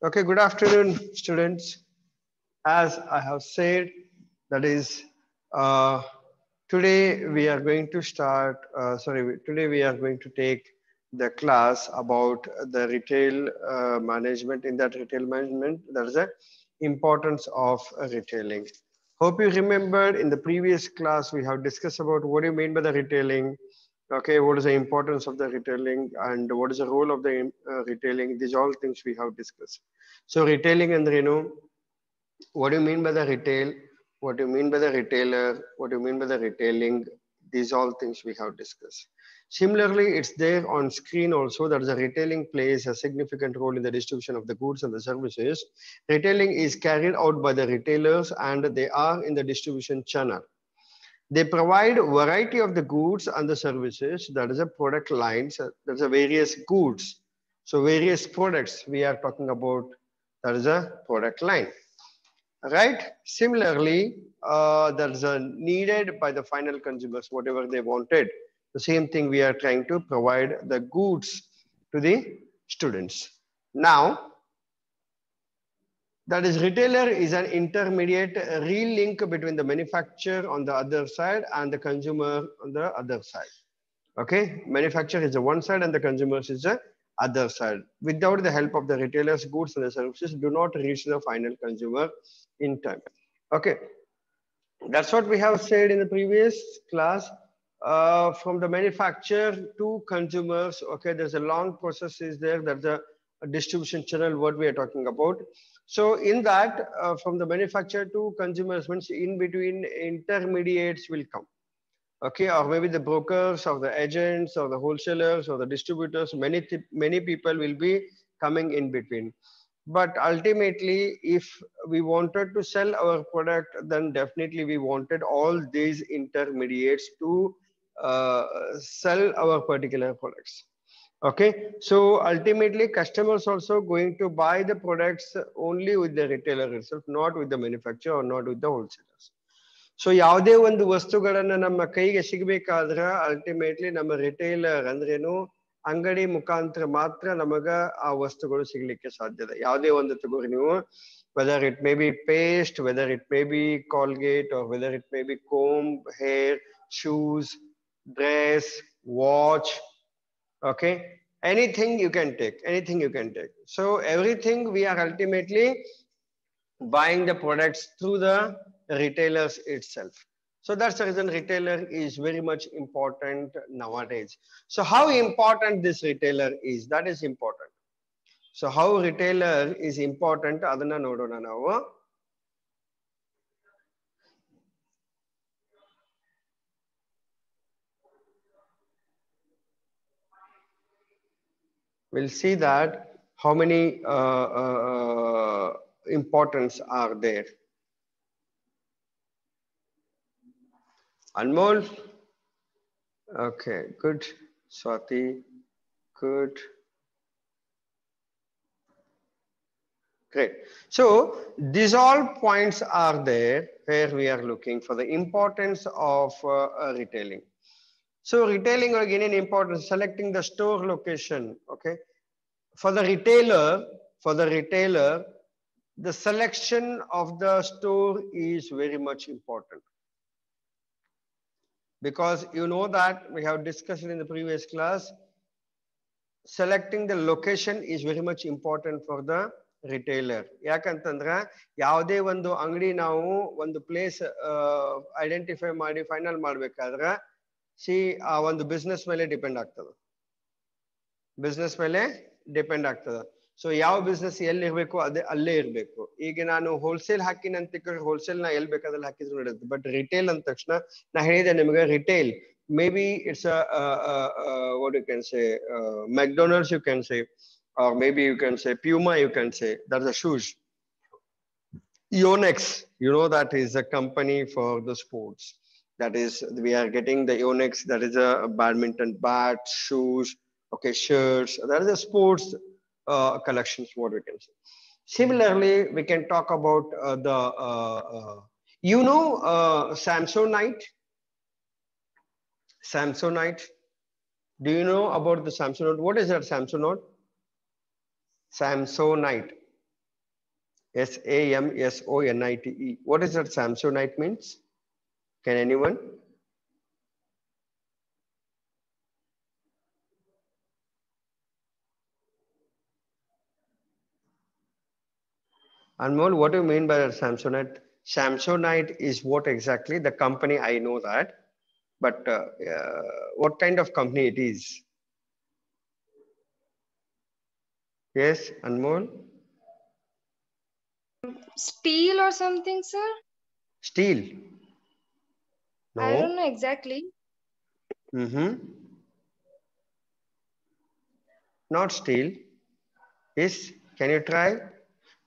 Okay, good afternoon, students. As I have said, that is, uh, today we are going to start, today we are going to take the class about the retail management. In that retail management, there is a importance of retailing. Hope you remembered in the previous class, we have discussed about what do you mean by the retailing, okay, what is the importance of the retailing and what is the role of the retailing. These all things we have discussed. So retailing and what do you mean by the retail? What do you mean by the retailer? What do you mean by the retailing? These all things we have discussed. Similarly, it's there on screen also that the retailing plays a significant role in the distribution of the goods and the services. Retailing is carried out by the retailers and they are in the distribution channel. They provide variety of the goods and the services. That is a product lines. There's a various goods. So various products we are talking about. That is a product line, right? Similarly, there's a needed by the final consumers, whatever they wanted. The same thing we are trying to provide the goods to the students. Now, that is retailer is an intermediate real link between the manufacturer on the other side and the consumer on the other side. Okay, manufacturer is the one side and the consumers is the other side. Without the help of the retailers, goods and the services do not reach the final consumer in time. Okay, that's what we have said in the previous class. From the manufacturer to consumers, okay, there's a long process is there. That's a distribution channel, what we are talking about. So in that, from the manufacturer to consumers, means in between intermediates will come. Okay, or maybe the brokers or the agents or the wholesalers or the distributors, many people will be coming in between. But ultimately, if we wanted to sell our product, then definitely we wanted all these intermediates to sell our particular products. Okay, so ultimately customers also going to buy the products only with the retailer itself, not with the manufacturer or not with the wholesalers. So ಯಾವುದೇ ಒಂದು ವಸ್ತುಗಳನ್ನ ನಮ್ಮ ಕೈಗೆ ಸಿಗಬೇಕಾದ್ರ ultimately ನಮ್ಮ retailer ಅಂದ್ರೇನು ಅಂಗಡಿ ಮುಖಾಂತರ ಮಾತ್ರ ನಮಗ ಆ ವಸ್ತುಗಳು ಸಿಗ್ಲಿಕ್ಕೆ ಸಾಧ್ಯದ. ಯಾವುದೇ ಒಂದು ತಗೋರಿ ನೀವು, whether it may be paste, whether it may be Colgate, or whether it may be comb, hair, shoes, dress, watch, okay, anything you can take, anything you can take. So everything we are ultimately buying the products through the retailers itself. So that's the reason retailer is very much important nowadays. So how important this retailer is, that is important. So how retailer is important, adana nodona now. We'll see that how many importance are there. Anmol, okay, good. Swati, good. Great. So these all points are there where we are looking for the importance of retailing. So retailing again in importance, selecting the store location. Okay. For the retailer, the selection of the store is very much important. Because you know that we have discussed in the previous class, selecting the location is very much important for the retailer. ಯಾಕಂತಂದ್ರೆ ಯಾವುದೇ ಒಂದು ಅಂಗಡಿ ನಾವು ಒಂದು place identify ಮಾಡಿ final ಮಾಡ್ಬೇಕಾದ್ರೆ ಆ ಒಂದು ಬಿಸ್ನೆಸ್ ಮೇಲೆ ಡಿಪೆಂಡ್ ಆಗ್ತದೆ. ಬಿಸ್ನೆಸ್ ಮೇಲೆ ಡಿಪೆಂಡ್ ಆಗ್ತದೆ. ಸೊ ಯಾವ ಬಿಸ್ನೆಸ್ ಎಲ್ಲಿ ಇರಬೇಕು ಅದೇ ಅಲ್ಲೇ ಇರಬೇಕು. ಈಗ ನಾನು ಹೋಲ್ಸೇಲ್ ಹಾಕಿನ ಅಂತ ಹೋಲ್ಸೇಲ್ ನ ಎಲ್ಲಿ ಬೇಕಾದಲ್ಲಿ ಹಾಕಿದ್ರು ನಡೆಯುತ್ತೆ. ಬಟ್ ರಿಟೇಲ್ ಅಂದ ತಕ್ಷಣ ನಾ ಹೇಳಿದೆ ನಿಮಗೆ retail, maybe it's what you can say, McDonald's you can say, or maybe you can say Puma you can say, that's a shoes. Yonex, you know, that is a company for the sports. That is, we are getting the Yonex, that is a badminton bat, shoes, okay, shirts, that is a sports collections, what we can say. Similarly, we can talk about you know, Samsonite. Samsonite. Do you know about the Samsonite? What is that Samsonite? Samsonite. Samsonite. What is that Samsonite means? Can anyone? Anmol, what do you mean by Samsonite? Samsonite is what exactly? The company, I know that. But what kind of company it is? Yes, Anmol? Steel or something, sir? Steel? I don't No. know exactly. Mm-hmm. Not steel. Yes. Can you try?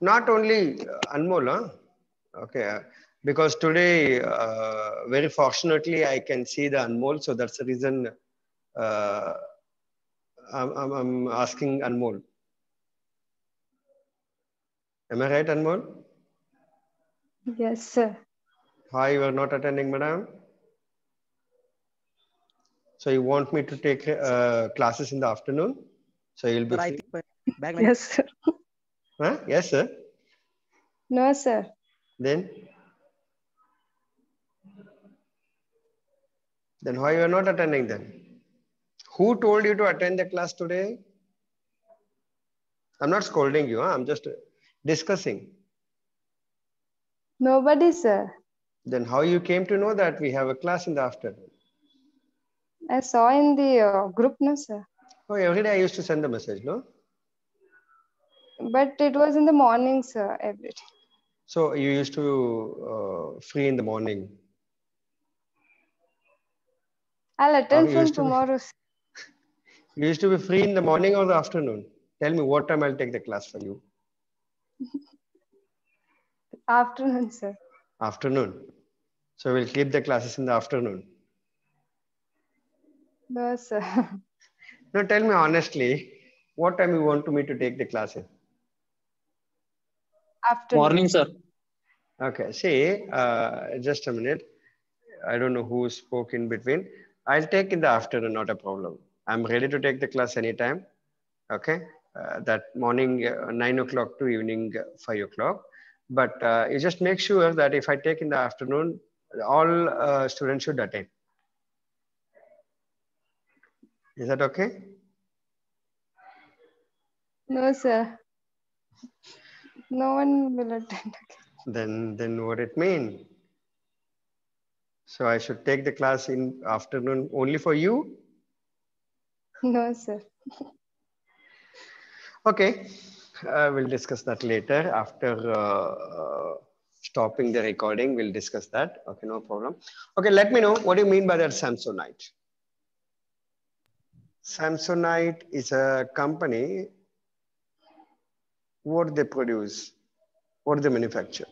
Not only Anmol, huh? Okay. Because today, very fortunately, I can see the Anmol. So that's the reason uh, I'm asking Anmol. Am I right, Anmol? Yes, sir. Why you are not attending, madam? So you want me to take classes in the afternoon? So you'll be Sir, I free? think my bag line. Yes, sir. Huh? Yes, sir. No, sir. Then why you are not attending then? Who told you to attend the class today? I'm not scolding you. Huh? I'm just discussing. Nobody, sir. Then how you came to know that we have a class in the afternoon? I saw in the group, no, sir. Oh, every day I used to send the message, no? But it was in the morning, sir, every day. So you used to free in the morning. I'll Or attend you from used to be, tomorrow. you used to be free in the morning or the afternoon? Tell me what time I'll take the class for you. Afternoon, sir. Afternoon. So we'll keep the classes in the afternoon. No, sir. Now tell me honestly, what time you want me to take the class in? Afternoon. Morning, sir. Okay, see, just a minute. I don't know who spoke in between. I'll take in the afternoon, not a problem. I'm ready to take the class anytime. Okay, that morning 9 o'clock to evening 5 o'clock. But you just make sure that if I take in the afternoon, all students should attend. Is that okay? No, sir. No one will attend. Then what it mean? So I should take the class in afternoon only for you? No, sir. Okay, we'll discuss that later after stopping the recording. We'll discuss that. Okay, no problem. Okay, let me know what do you mean by that Samsonite? Samsonite is a company. What they produce? What they manufacture?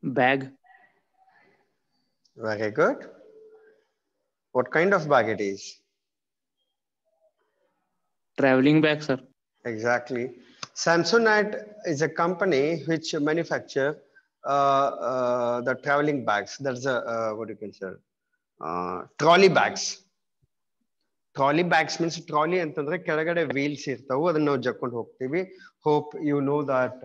Bag. Very good. What kind of bag it is? Traveling bag, sir. Exactly. Samsonite is a company which manufacture the traveling bags. That's a what you can say, trolley bags. Trolley bags means trolley ಅಂತಂದ್ರೆ ಕೆಳಗಡೆ wheels ಇರ್ತಾವು ಅದನ್ನ ನಾವು ಜಕ್ಕೊಂಡು ಹೋಗ್ತೀವಿ. Hope you know that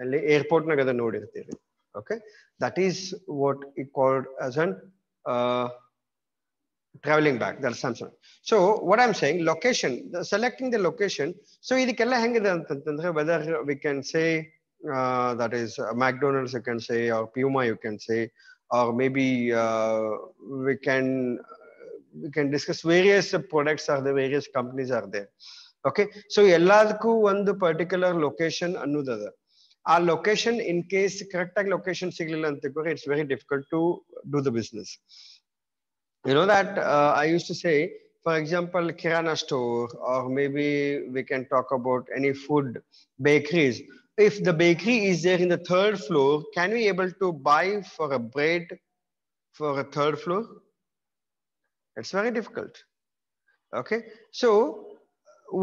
ಅಲ್ಲಿ airport ನಾಗ ಅದನ್ನ ನೋಡಿರ್ತೀರಿ. Okay, that is what it called as an uh, traveling bag. That's Samsung. So what I'm saying, location, selecting the location. So ಇದಕ್ಕೆಲ್ಲ ಹೆಂಗಿದೆ ಅಂತಂದ್ರೆ whether we can say that is McDonald's you can say, or Puma you can say, or maybe we can we can discuss various products are there, various companies are there. Okay, so ಎಲ್ಲದಕ್ಕೂ ಒಂದು particular location ಅನ್ನೋದದ. ಆ location in case correct ಆಗಿ location ಸಿಗ್ಲಿಲ್ಲ ಅಂತ it's very difficult to do the business. You know that I used to say, for example, kirana store, or maybe we can talk about any food bakeries. If the bakery is there in the third floor, can we able to buy for a bread for a third floor? It's very difficult. Okay, so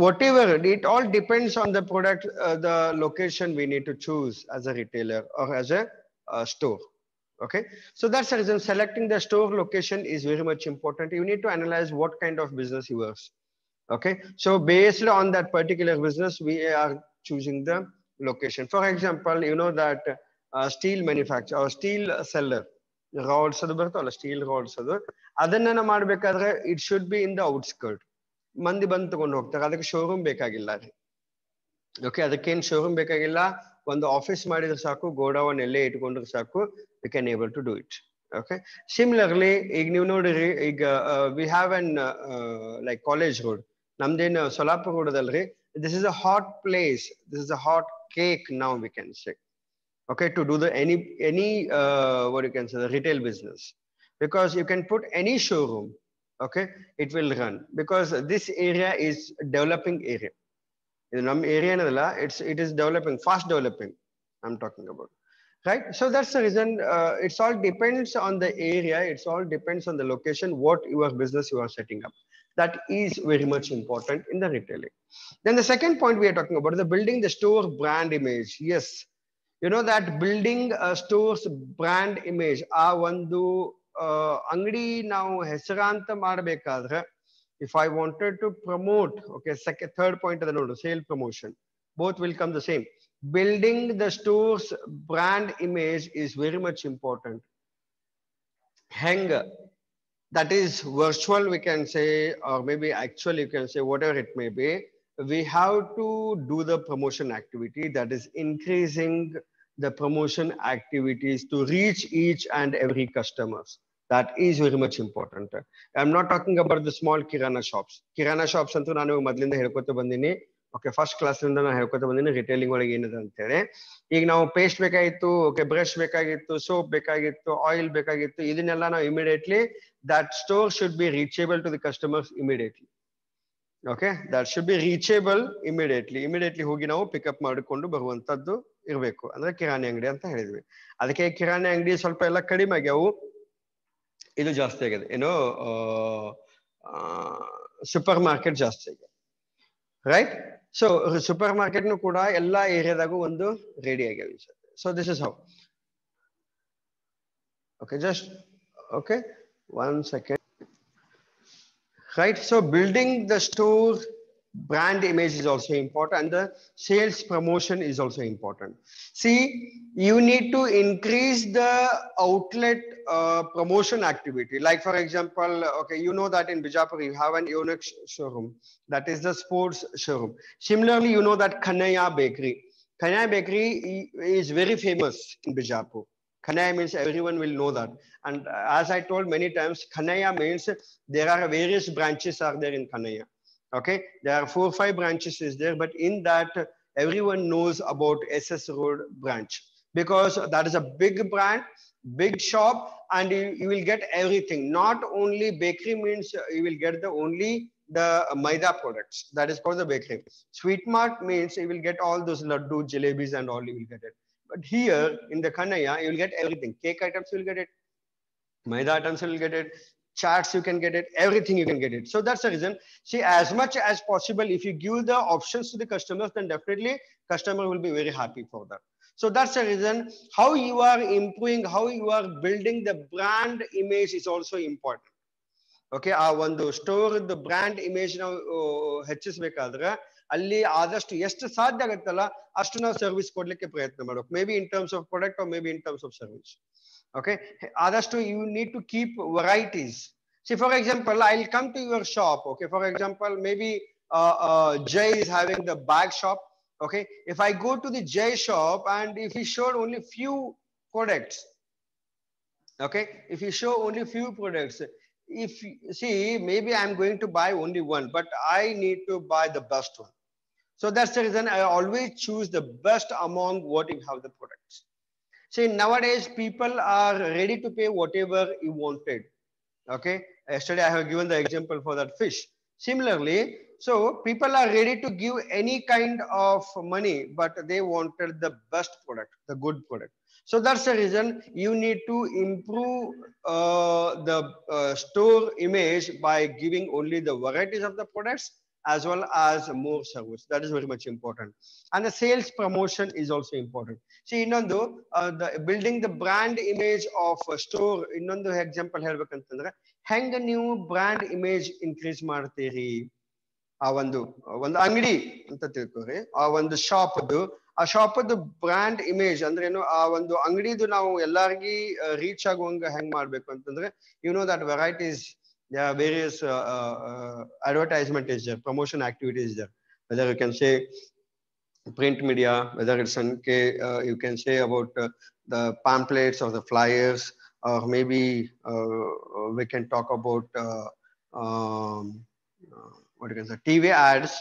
whatever, it all depends on the product, the location we need to choose as a retailer or as a store. Okay, so that's the reason selecting the store location is very much important. You need to analyze what kind of business you are. Okay, so based on that particular business, we are choosing the location. For example, you know that steel manufacturer or steel seller, rods ಅದು ಬರ್ತಾವಲ್ಲ steel rods ಅದು ಅದನ್ನ ಮಾಡ್ಬೇಕಾದ್ರೆ it should be in the outskirt. ಮಂದಿ ಬಂದು ತಗೊಂಡು ಹೋಗ್ತಾರೆ, ಅದಕ್ಕೆ ಶೋರೂಮ್ ಬೇಕಾಗಿಲ್ಲ ರೀ. ಓಕೆ, ಅದಕ್ಕೇನು ಶೋರೂಮ್ ಬೇಕಾಗಿಲ್ಲ, ಒಂದು ಆಫೀಸ್ ಮಾಡಿದ್ರೆ ಸಾಕು, ಗೋಡೌನ್ ಎಲ್ಲೇ ಇಟ್ಕೊಂಡ್ರೆ ಸಾಕು, we can able to do it. Okay, similarly ಈಗ ನೀವು ನೋಡಿರಿ, ಈಗ we have an like college road, ನಮ್ದೇನು ಸೊಲಾಪುರ ರೋಡದಲ್ರಿ, this is a hot place, this is a hot cake now we can say. Okay, to do the any what you can say, the retail business, because you can put any showroom. Okay, it will run because this area is developing area. In some area it is developing, fast developing, I'm talking about, right? So that's the reason, it's all depends on the area, it's all depends on the location, what your business you are setting up. That is very much important in the retailing. Then the second point we are talking about is the building the store brand image. Yes, you know that building a store's brand image, ಆ ಒಂದು ಅಂಗಡಿ ನಾವು ಹೆಸರಾಂತ ಮಾಡಬೇಕಾದ್ರೆ, if I wanted to promote, okay, second third point of the note, sale promotion, both will come the same. Building the store's brand image is very much important. Hang, that is virtual we can say, or maybe actual you can say, whatever it may be, we have to do the promotion activity, that is increasing the promotion activities to reach each and every customers. That is very much important. I'm not talking about the small kirana shops. Kirana shops ಅಂತೂ ನಾನು ಮೊದಲಿಂದ ಹೇಳ್ಕೊತ ಬಂದಿನಿ. Okay, first class ಇಂದ ನಾನು ಹೇಳ್ಕೊತ ಬಂದಿನಿ retailing ಒಳಗೆ ಏನಿದೆ ಅಂತ ಹೇಳಿ. ಈಗ ನಾವು ಪೇಸ್ಟ್ ಬೇಕಾಗಿತ್ತು, ಓಕೆ, ಬ್ರಷ್ ಬೇಕಾಗಿತ್ತು, ಸೋಪ್ ಬೇಕಾಗಿತ್ತು, ಆಯಿಲ್ ಬೇಕಾಗಿತ್ತು, ಇದನ್ನೆಲ್ಲ ನಾವು immediately, that store should be reachable to the customers immediately. Okay, that should be reachable immediately ಹೋಗಿ ನಾವು ಪಿಕಪ್ ಮಾಡಿಕೊಂಡು ಬರುವಂತದ್ದು ಇರಬೇಕು. ಅಂದ್ರೆ ಕಿರಾಣಿ ಅಂಗಡಿ ಅಂತ ಹೇಳಿದ್ವಿ. ಅದಕ್ಕೆ ಕಿರಾಣಿ ಅಂಗಡಿ ಸ್ವಲ್ಪ ಎಲ್ಲ ಕಡಿಮೆ ಆಗ್ಯಾವು, ಇದು ಜಾಸ್ತಿ ಆಗಿದೆ, ಏನೋ ಸೂಪರ್ ಮಾರ್ಕೆಟ್ ಜಾಸ್ತಿ ಆಗಿದೆ, ರೈಟ್? ಸೊ ಸೂಪರ್ ಮಾರ್ಕೆಟ್ನು ಕೂಡ ಎಲ್ಲಾ ಏರಿಯಾದಾಗೂ ಒಂದು ರೆಡಿ ಆಗ್ಯಾವ. So this is how. Okay, just okay, 1 second. Right, so building the store brand image is also important, and the sales promotion is also important. See, you need to increase the outlet promotion activity. Like for example, okay, you know that in Bijapur you have an Yonex showroom, that is the sports showroom. Similarly, you know that Khanaya Bakery. Khanaya Bakery is very famous in Bijapur. Khanaya means everyone will know that. And as I told many times, Khanaya means there are various branches are there in Khanaya. Okay, there are 4 or 5 branches is there, but in that everyone knows about SS Road branch, because that is a big brand, big shop, and you will get everything. Not only bakery means you will get the maida products, that is called the bakery. Sweet Mart means you will get all those laddu, jalebis and all, you will get it. But here in the Khanaya, you will get everything. Cake items you will get it, maida items you will get it, charts you can get it, everything you can get it. So that's the reason. See, as much as possible, if you give the options to the customers, then definitely customer will be very happy for that. So that's the reason. How you are improving, how you are building the brand image is also important. Okay, ಆ ಒಂದು store brand image ನಾವು ಹೆಚ್ಚಿಸಬೇಕಾದ್ರೆ ಅಲ್ಲಿ ಆದಷ್ಟು ಎಷ್ಟು ಸಾಧ್ಯ ಆಗುತ್ತಲ್ಲ ಅಷ್ಟು ನಾವು ಸರ್ವಿಸ್ ಕೊಡ್ಲಿಕ್ಕೆ ಪ್ರಯತ್ನ ಮಾಡಬೇಕು. Maybe in terms of product or maybe in terms of service. Okay, ಆದಷ್ಟು you need to keep varieties. See, for example, I'll come to your shop. Okay, for example, maybe Jay is having the bag shop. Okay, if I go to the Jay shop and if he showed only few products, okay, if he show only few products, if see, maybe I'm going to buy only one, but I need to buy the best one. So that's the reason I always choose the best among what you have the products. See, nowadays people are ready to pay whatever you wanted. Okay, yesterday I have given the example for that fish. Similarly, so people are ready to give any kind of money, but they wanted the best product, the good product. So that's the reason you need to improve the store image by giving only the varieties of the products as well as more service. That is very much important. And the sales promotion is also important. See, ಇನ್ನೊಂದು the building the brand image of a store, ಇನ್ನೊಂದು example ಹೇಳ್ಬೇಕಂತಂದ್ರೆ ಹೆಂಗ ನೀವು brand image increase ಮಾಡ್ತೀರಿ. ಆ ಒಂದು ಅಂಗಡಿ ಅಂತ ತಿಳ್ಕೊರಿ, ಆ ಒಂದು ಶಾಪದ್ದು ಬ್ರ್ಯಾಂಡ್ ಇಮೇಜ್ ಅಂದ್ರೆ ಏನು, ಆ ಒಂದು ಅಂಗಡಿದು ನಾವು ಎಲ್ಲಾರ್ಗಿ ರೀಚ್ ಆಗುವಂಗ ಹೆಂಗ್ ಮಾಡ್ಬೇಕು ಅಂತಂದ್ರೆ, you know that varieties, various advertisement is there, promotion activities is there, whether you can say print media, whether it's you can say about the pamphlets or the flyers, or maybe we can talk about what you can say, TV ads.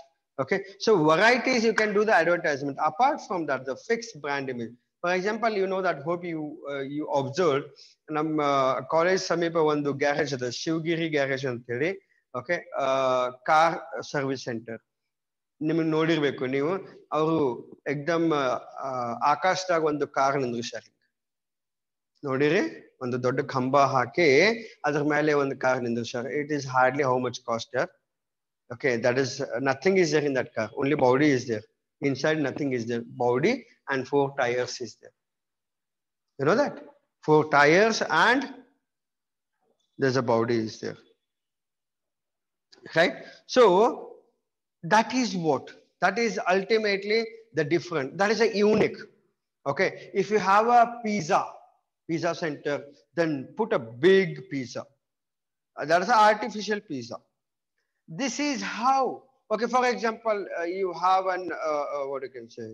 Okay, so varieties you can do the advertisement. Apart from that, the fixed brand image. For example, you know that, hope you observed, ನಮ್ಮ college ಸಮೀಪ ಒಂದು garage ಅದ, Shivagiri garage ಅಂತ ಹೇಳಿ. Okay, car service centre ನಿಮಗೆ ನೋಡಿರ್ಬೇಕು ನೀವು. ಅವರು ಎಕ್ದಮ್ ಆಕಾಶದಾಗ ಒಂದು ಕಾರ್ ನಿಂದ್ರಿಸ್ಯಾರ, ನೋಡಿರಿ, ಒಂದು ದೊಡ್ಡ ಕಂಬ ಹಾಕಿ ಅದ್ರ ಮೇಲೆ ಒಂದು ಕಾರ್ ನಿಂದ್ರಿಸ್ಯಾರ. It is hardly how much cost ಯಾರ್. Okay, that is nothing is there in that car, only body is there, inside nothing is there, body and 4 tires is there. You know that 4 tires and there's a body is there, right? So that is what, that is ultimately the different, that is a unique. Okay, if you have a pizza center, then put a big pizza, that is an artificial pizza. This is how, okay, for example, you have an what you can say,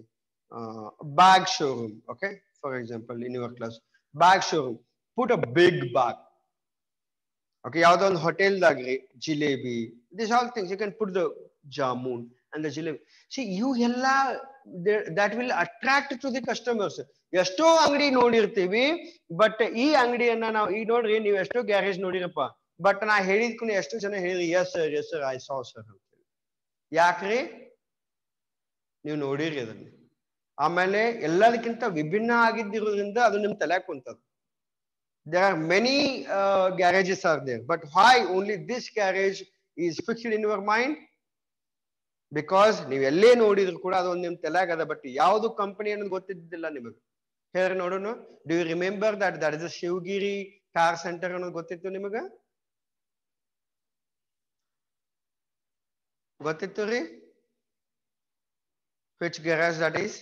bag showroom. Okay, for example, in your class, bag showroom, put a big bag. Okay, yavudo on hotel dagri jalebi, these all things you can put the jamun and the jalebi. See, you ella that will attract to the customers. ಎಷ್ಟೋ ಅಂಗಡಿ ನೋಡಿರ್ತೀವಿ, but ಈ ಅಂಗಡಿಯನ್ನ ನಾವು ಈಗ ನೋಡ್ರಿ, ನೀವು ಎಷ್ಟೋ garage ನೋಡಿರಪ್ಪ, but ನಾ ಹೇಳಿದ್ಕು ಎಷ್ಟು ಜನ ಹೇಳಿ yes sir I saw sir ಅಂತ. ಯಾಕ್ರಿ, ನೀವು ನೋಡಿರಿ ಅದನ್ನ. ಆಮೇಲೆ ಎಲ್ಲದಕ್ಕಿಂತ ವಿಭಿನ್ನ ಆಗಿದ್ದಿರೋದ್ರಿಂದ ಅದು ನಿಮ್ ತಲೆಯಾಗ ಕುಂತದ. There are many garages are there, but why only this garage is fixed in your mind? Because ನೀವು ಎಲ್ಲೇ ನೋಡಿದ್ರು ಕೂಡ ಅದೊಂದು ನಿಮ್ ತಲೆಯಾಗ ಅದ, ಬಟ್ ಯಾವ್ದು ಕಂಪನಿ ಅನ್ನೋದು ಗೊತ್ತಿದ್ದಿಲ್ಲ ನಿಮಗೆ. ಹೇಳಿ ನೋಡೋಣ, do you remember that is a Shivagiri car centre ಅನ್ನೋದು ಗೊತ್ತಿತ್ತು ನಿಮಗ? ಗೊತ್ತಿತ್ತು ರೀ? Which garage that is?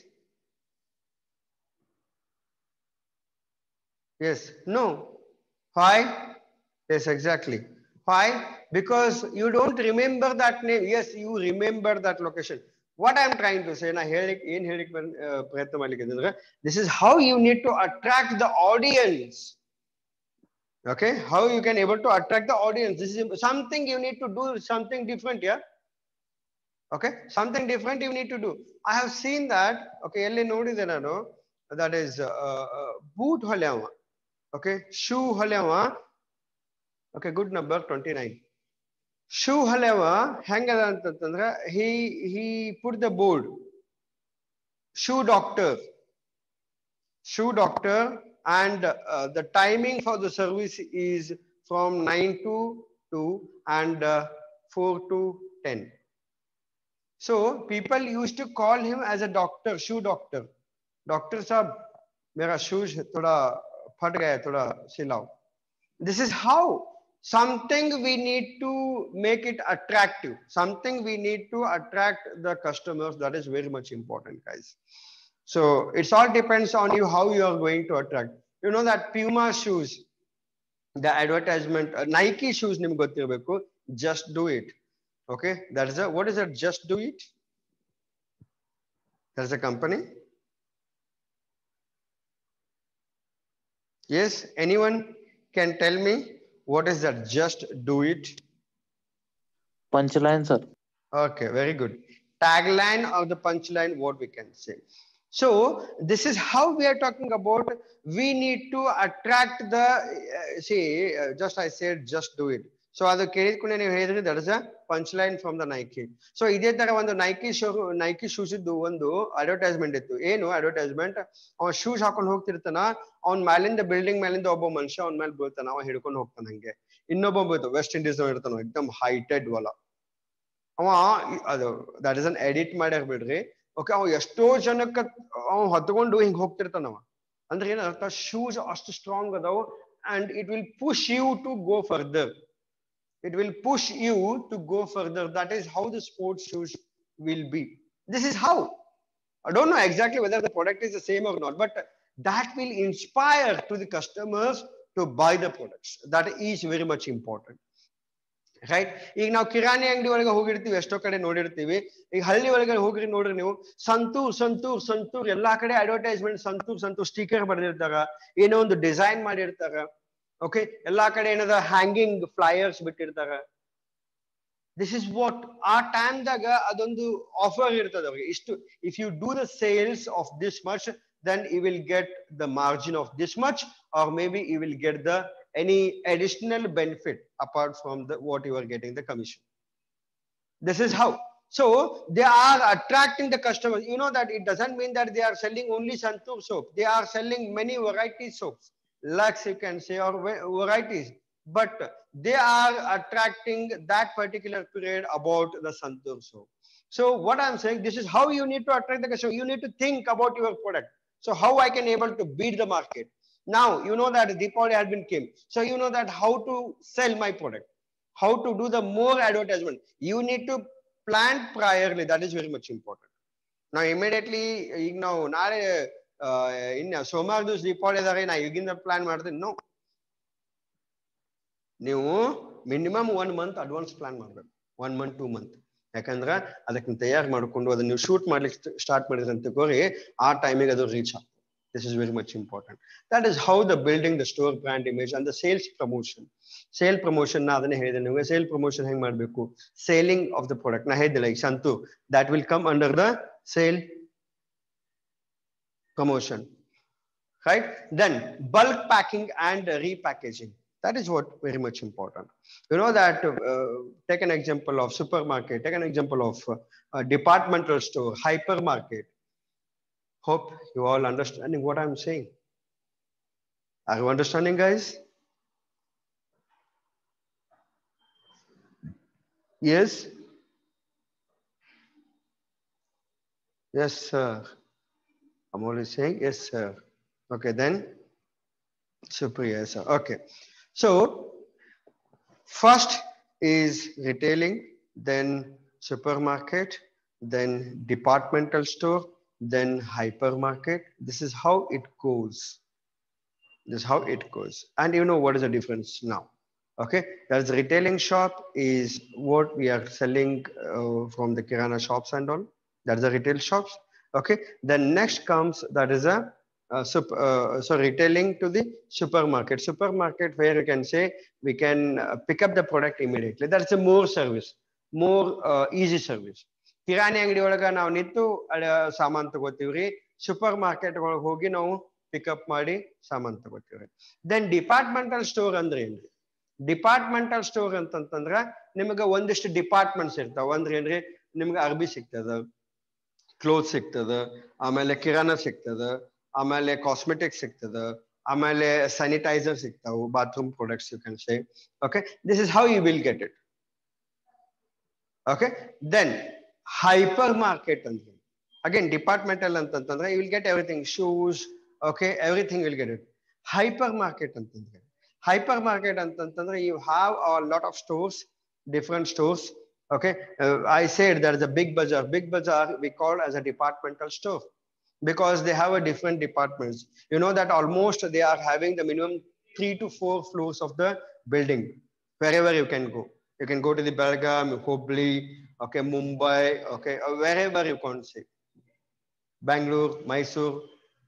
Yes, no. Why? Yes, exactly. Why? Because you don't remember that name. Yes, you remember that location. What I am trying to say, na ಏನ್ ಹೇಳಿಕ್ ಪ್ರಯತ್ನ ಮಾಡ್ಲಿಕ್ಕೆ ಅಂದ್ರೆ, this is how you need to attract the audience. Okay, how you can able to attract the audience. This is something you need to do, something different here. Okay, something different you need to do. I have seen that. Okay, elli nodide nanu, that is boot holyava. Okay, shoe holyava. Okay, good number 29. Shoe holyava hengada antantandre, he put the board, shoe doctor, and the timing for the service is from 9 to 2 and 4 to 10. So people used to call him as a doctor, shoe doctor. Doctor sahab, mera shoes thoda phat gaya, thoda silao. This is how something we need to make it attractive. Something we need to attract the customers. That is very much important, guys. So it's all depends on you how you are going to attract. You know that Puma shoes, the advertisement, Nike shoes nimge gottirbeku, just do it. Okay, that is a, what is that, just do it? That's a company. Yes, anyone can tell me what is that, just do it? Punchline, sir. Okay, very good. Tagline of the punchline, what we can say. So this is how we are talking about. We need to attract the just I said just do it. So adu kelidkune ನೀವು ಹೇಳಿದ್ರಿ, that is a punchline from the Nike. So ಇದೇ ತರ ಒಂದು Nike shoes ಇದ್ದು ಒಂದು advertisement ಇತ್ತು. ಏನು advertisement? ಅವ ಶೂಸ್ ಹಾಕೊಂಡು ಹೋಗ್ತಿರ್ತಾನ, ಅವ್ನ ಮೇಲಿಂದ ಬಿಲ್ಡಿಂಗ್ ಮೇಲಿಂದ ಒಬ್ಬ ಮನುಷ್ಯ ಅವ್ನ ಮೇಲೆ ಬೀಳ್ತಾನ, ಅವ ಹಿಡ್ಕೊಂಡು ಹೋಗ್ತಾನ. ಹಂಗೆ ಇನ್ನೊಬ್ಬ ವೆಸ್ಟ್ ಇಂಡೀಸ್ ಇರ್ತಾನ, ಎಕ್ದಮ್ ಹೈಟೆಡ್ ಹೊಲ, ಅವ ಅದು ದಟ್ ಇಸ್ ಅನ್ ಎಡಿಟ್ ಮಾಡ್ಯಾರ ಬಿಡ್ರಿ. ಓಕೆ, ಅವ ಎಷ್ಟೋ ಜನಕ್ಕೆ ಅವ ಹೊತ್ಕೊಂಡು ಹಿಂಗ್ ಹೋಗ್ತಿರ್ತಾನವ. ಅಂದ್ರೆ ಏನರ್ಥ, ಶೂಸ್ ಅಷ್ಟು ಸ್ಟ್ರಾಂಗ್ ಅದಾವ and it will push you to go further. It will push you to go further. That is how the sports shoes will be. This is how. I don't know exactly whether the product is the same or not, but that will inspire to the customers to buy the products. That is very much important. Right. ಈಗ ನಾವು ಕಿರಾಣಿ ಅಂಗಡಿ ಒಳಗೆ ಹೋಗಿರ್ತೀವಿ, ಎಷ್ಟೋ ಕಡೆ ನೋಡಿರ್ತೀವಿ. ಈಗ ಹಳ್ಳಿ ಒಳಗೆ ಹೋಗ್ರಿ ನೋಡ್ರಿ ನೀವು, ಸಂತೂರ್ ಸಂತೂರ್ ಸಂತೂರ್ ಎಲ್ಲಾ ಕಡೆ ಅಡ್ವರ್ಟೈಸ್ಮೆಂಟ್ ಸಂತೂರ್ ಸಂತೂರ್ ಸ್ಟಿಕರ್ ಬರೆದಿರ್ತಾರ, ಏನೋ ಒಂದು ಡಿಸೈನ್ ಮಾಡಿರ್ತಾರ. ಓಕೆ, ಎಲ್ಲಾ ಕಡೆ ಏನದ ಹ್ಯಾಂಗಿಂಗ್ ಫ್ಲೈಯರ್ಸ್ ಬಿಟ್ಟಿರ್ತಾರ. ದಿಸ್ ಇಸ್ ವಾಟ್ ಆ ಟೈಮ್ದಾಗ ಅದೊಂದು ಆಫರ್ ಇರ್ತದ ಅವ್ರಿಗೆ, ಇಷ್ಟು if you do the sales of this much then you will get the margin of this much, or maybe you will get the any additional benefit apart from the what you are getting the commission. This is how. So they are attracting the customers. You know that it doesn't mean that they are selling only Santur soap. They are selling many variety soaps, lakhs you can say, or varieties, but they are attracting that particular period about the Santur soap. So what I'm saying, this is how you need to attract the customer. You need to think about your product. So how I can able to beat the market. Now you know that Deepavali has been came, so you know that how to sell my product, how to do the more advertisement. You need to plan priorly. That is very much important. Now immediately ಈಗ ನಾವು ನಾಳೆ ಇನ್ನು ಸೋಮವಾರ ದಿವಸ ದೀಪಾವಳಿ ಇದಾರೆ, ನಾ ಈಗಿಂದ plan ಮಾಡ್ತೀನಿ. ನೋ, ನೀವು ಮಿನಿಮಮ್ 1 month ಅಡ್ವಾನ್ಸ್ ಪ್ಲಾನ್ ಮಾಡ್ಬೇಕು. 1 month 2 month. ಯಾಕಂದ್ರೆ ಅದಕ್ಕೆ ತಯಾರು ಮಾಡ್ಕೊಂಡು ಅದನ್ನ ನೀವು ಶೂಟ್ ಮಾಡ್ಲಿಕ್ಕೆ ಸ್ಟಾರ್ಟ್ ಮಾಡಿದ್ರೆ ಅಂತ ತಗೋರಿ, ಆ ಟೈಮಿಗೆ ಅದು ರೀಚ್ ಆಗ್ತದೆ. This is very much important. That is how the building the store brand image and the sales promotion. Sale promotion na adane ಹೇಳಿದೆ ನಿಮಗೆ. ಸೇಲ್ ಪ್ರಮೋಷನ್ ಹೆಂಗ್ ಮಾಡಬೇಕು, ಸೇಲಿಂಗ್ ಆಫ್ ದ ಪ್ರಾಡಕ್ಟ್ ನಾ ಹೇಳಿದೆ like Santu, that will come under the sale promotion, right? Then bulk packing and repackaging. That is what very much important. You know that take an example of supermarket, take an example of departmental store, hypermarket. Hope you all understanding what I'm saying. Are you understanding, guys? Yes? Yes, sir. I'm only saying yes, sir. Okay, then Supriya, yes, sir. Okay. So first is retailing, then supermarket, then departmental store, then hypermarket. This is how it goes. This is how it goes. And you know what is the difference now? Okay, that's the retailing shop is what we are selling from the kirana shops and all. That's the retail shops. Okay, then next comes that is a so retailing to the supermarket. Supermarket where you can say we can pick up the product immediately. That's a more service, more easy service. ಕಿರಾಣಿ ಅಂಗಡಿ ಒಳಗ ನಾವು ನಿಂತು ಸಾಮಾನು ತಗೋತೀವ್ರಿ, super market ಒಳಗೆ ಹೋಗಿ ನಾವು pickup ಮಾಡಿ ಸಾಮಾನು ತಗೋತೀವ್ರಿ. ದೆನ್ ಡಿಪಾರ್ಟ್ಮೆಂಟಲ್ ಸ್ಟೋರ್ ಅಂದ್ರೆ ಏನ್ರಿ? ಡಿಪಾರ್ಟ್ಮೆಂಟಲ್ ಸ್ಟೋರ್ ಅಂತಂತಂದ್ರ ನಿಮ್ಗೆ ಒಂದಿಷ್ಟು ಡಿಪಾರ್ಟ್ಮೆಂಟ್ಸ್ ಇರ್ತಾವ. ಅಂದ್ರೆ ಏನ್ರಿ, ನಿಮ್ಗೆ ಅರ್ಬಿ ಸಿಗ್ತದ, ಕ್ಲೋತ್ ಸಿಗ್ತದ, ಆಮೇಲೆ ಕಿರಾಣ ಸಿಗ್ತದ, ಆಮೇಲೆ ಕಾಸ್ಮೆಟಿಕ್ಸ್ ಸಿಗ್ತದ, ಆಮೇಲೆ ಸ್ಯಾನಿಟೈಸರ್ ಸಿಗ್ತಾವು, bathroom products you can say. Okay, this is how you will get it. Okay, then hypermarket ಅಂದ್ರೆ again departmental ಅಂತಂದ್ರೆ you will get everything, shoes, okay, everything will get it. Hypermarket ಅಂತಂದ್ರೆ you have a lot of stores, different stores. Okay, I said there is a big bazaar. Big bazaar we call as a departmental store because they have a different departments. You know that almost they are having the minimum 3 to 4 floors of the building. Wherever you can go, you can go to the Belgaum, Hubli, okay, Mumbai, okay, wherever you can say, Bangalore, Mysore,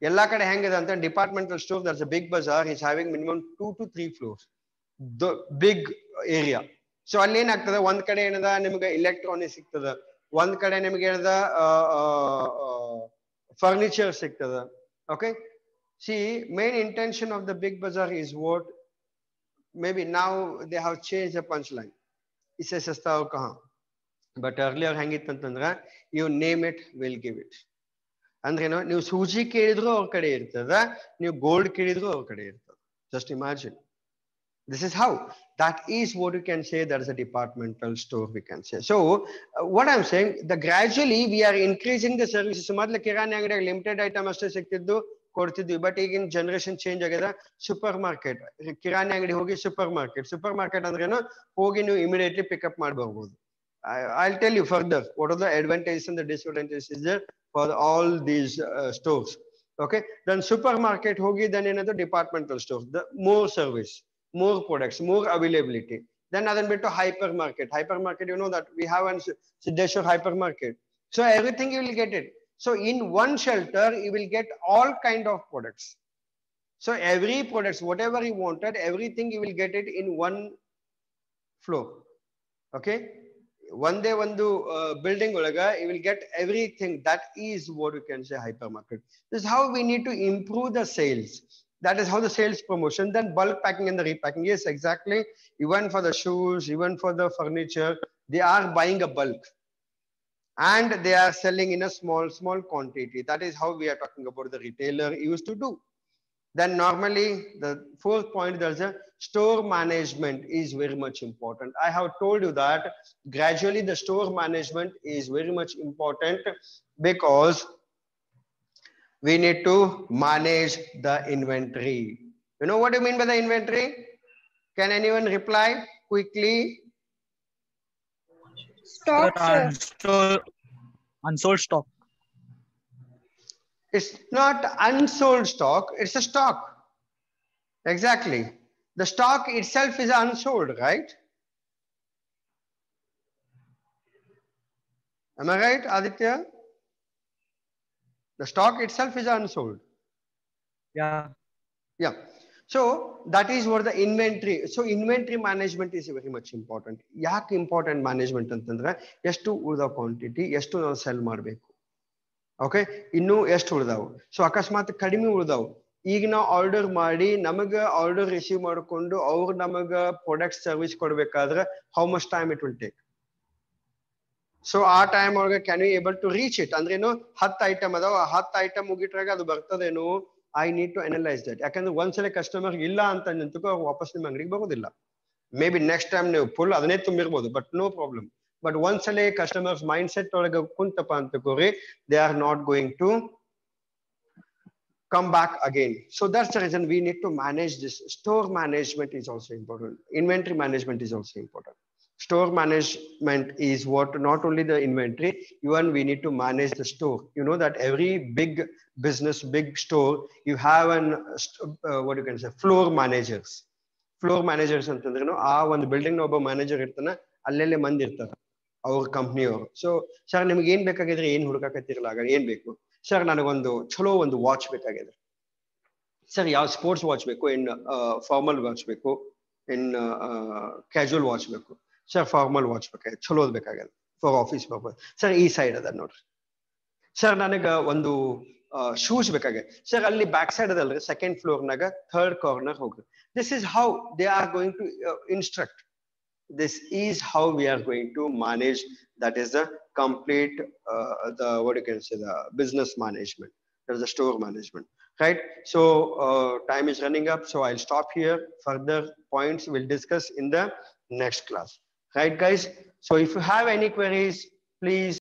ella kade hengide anta departmental store. There's a big bazaar is having minimum 2 to 3 floors, the big area. So alli en agtade, ಒಂದ್ ಕಡೆ ಏನದ ನಿಮಗೆ electronics ಸಿಗ್ತದ, ಒಂದ್ ಕಡೆ ನಿಮಗೆ ಏನದ furniture ಸಿಗ್ತದ. Okay, see, main intention of the big bazaar is what, maybe now they have changed the punchline. Isse sasta aur kahan, but earlier hangitantandra you name it, we'll give it. ಅಂದ್ರೆ ಏನು, ನೀವು ಸೂಜಿ ಕೇಳಿದ್ರು ಅವ್ರ ಕಡೆ ಇರ್ತದ, ನೀವು ಗೋಲ್ಡ್ ಕೇಳಿದ್ರು ಅವ್ರ ಕಡೆ ಇರ್ತದ. Just imagine. This is how. That is what you can say. That is a departmental store, we can say. So what I'm saying, the gradually we are increasing the services. ಮೊದಲು ಕಿರಾಣಿ ಅಂಗಡಿಯಾಗ limited item ಅಷ್ಟೇ ಸಿಕ್ತಿದ್ದು ಕೊಡ್ತಿದ್ವಿ. But ಈಗಿನ generation change ಆಗಿದೆ. Super market, ಕಿರಾಣಿ ಅಂಗಡಿ ಹೋಗಿ super market ಅಂದ್ರೇನು, ಹೋಗಿ ನೀವು ಇಮಿಡಿಯೇಟ್ಲಿ ಪಿಕಪ್ ಮಾಡಿ ಬರ್ಬೋದು. I'll tell you further what are the advantages and the disadvantages there for all these stores. Okay, then supermarket hogi, then another departmental stores, the more service, more products, more availability. Then other bit to hypermarket. You know that we have a Siddheshwar hypermarket. So everything you will get it. So in one shelter you will get all kind of products. So every products, whatever you wanted, everything you will get it in one floor. Okay, one day building olaga you will get everything. That is what you can say hypermarket. This is how we need to improve the sales. That is how the sales promotion. Then bulk packing and the repacking. Yes, exactly. Even for the shoes, even for the furniture, they are buying a bulk and they are selling in a small quantity. That is how we are talking about the retailer used to do. Then normally the fourth point, there's a store management is very much important. I have told you that gradually the store management is very much important because we need to manage the inventory. You know what do you mean by the inventory? Can anyone reply quickly? Stock, sir. Unsold stock. It's not unsold stock, it's a stock. Exactly. The stock itself is unsold, right? Am I right, Aditya? The stock itself is unsold. Yeah. Yeah. So that is what the inventory. So inventory management is very much important. Yak important management antandre ಎಷ್ಟು ಉಳಿದ quantity, ಎಷ್ಟು ನಾವು cell ಮಾಡಬೇಕು. Okay, ಇನ್ನೂ ಎಷ್ಟು ಉಳಿದಾವು. So ಅಕಸ್ಮಾತ್ ಕಡಿಮೆ ಉಳಿದಾವು, ಈಗ ನಾವು ಆರ್ಡರ್ ಮಾಡಿ ನಮಗೆ ಆರ್ಡರ್ ರಿಸೀವ್ ಮಾಡಿಕೊಂಡು ಅವ್ರು ನಮಗೆ ಪ್ರಾಡಕ್ಟ್ ಸರ್ವಿಸ್ ಕೊಡ್ಬೇಕಾದ್ರೆ how much time it will take. So ಆ ಟೈಮ್ ಒಳಗೆ can you able to reach it. ಅಂದ್ರೇನು 10 ಐಟಮ್ ಅದಾವ, 10 ಐಟಮ್ ಮುಗಿಟ್ರಾಗ ಅದು ಬರ್ತದೇನು, I need to analyse that. ಯಾಕಂದ್ರೆ ಒಂದ್ಸಲ ಕಸ್ಟಮರ್ ಇಲ್ಲ ಅಂತ ನಿಂತುಕೋ ವಾಪಸ್ ನಿಮ್ಮ ಅಂಗಡಿಗೆ ಬರೋದಿಲ್ಲ. ಮೇ ಬಿ ನೆಕ್ಸ್ಟ್ ಟೈಮ್ ನೀವು ಫುಲ್ ಅದನ್ನೇ ತುಂಬಿರ್ಬೋದು, ಬಟ್ ನೋ ಪ್ರಾಬ್ಲಮ್. ಬಟ್ ಒಂದ್ಸಲ ಕಸ್ಟಮರ್ಸ್ ಮೈಂಡ್ ಸೆಟ್ ಒಳಗೆ ಕುಂತಪ್ಪ ಅಂತ ಕೋರಿ, they are not going to come back again. So that's the reason we need to manage this. Store management is also important. Inventory management is also important. Store management is what, not only the inventory, even we need to manage the store. You know that every big business, big store, you have an what you can say, floor managers. Floor managers ಅಂತಂದ್ರೆ ಆ ಒಂದು building ನ ಒಬ್ಬ manager ಇರ್ತಾನೆ, ಅಲ್ಲೆಲ್ಲೇ ಮಂದಿ ಇರ್ತಾರೆ ಅವ್ರ ಕಂಪ್ನಿಯವರು. So sir ನಿಮ್ಗೆ ಏನ್ ಬೇಕಾಗಿದ್ರೆ, ಏನ್ ಹುಡುಕಾಕತ್ತಿರಲ್ಲ, ಆಗ ಏನ್ ಬೇಕು ಸರ್, ನನಗೊಂದು ಚಲೋ ಒಂದು ವಾಚ್ ಬೇಕಾಗಿದೆ ಸರ್. ಯಾವ ಸ್ಪೋರ್ಟ್ಸ್ ವಾಚ್ ಬೇಕು, ಇನ್ ಫಾರ್ಮಲ್ ವಾಚ್ ಬೇಕು, ಇನ್ ಕ್ಯಾಶುವಲ್ ವಾಚ್ ಬೇಕು ಸರ್. ಫಾರ್ಮಲ್ ವಾಚ್ ಬೇಕಾಗಿದೆ, ಚಲೋದ್ ಬೇಕಾಗಿದೆ ಫಾರ್ ಆಫೀಸ್ ಪರ್ಪಸ್ ಸರ್. ಈ ಸೈಡ್ ಅದ ನೋಡ್ರಿ ಸರ್. ನನಗೆ ಒಂದು ಶೂಸ್ ಬೇಕಾಗಿದೆ ಸರ್, ಅಲ್ಲಿ ಬ್ಯಾಕ್ ಸೈಡ್ ಅದಲ್ರಿ, ಸೆಕೆಂಡ್ ಫ್ಲೋರ್ನಾಗ 3rd ಕಾರ್ನರ್ ಹೋಗ್ರಿ. This is how they are going to instruct. This is how we are going to manage. That is the complete the what you can say, the business management. There is the store management, right? So time is running up, so I'll stop here. Further points we'll discuss in the next class, right guys? So if you have any queries, please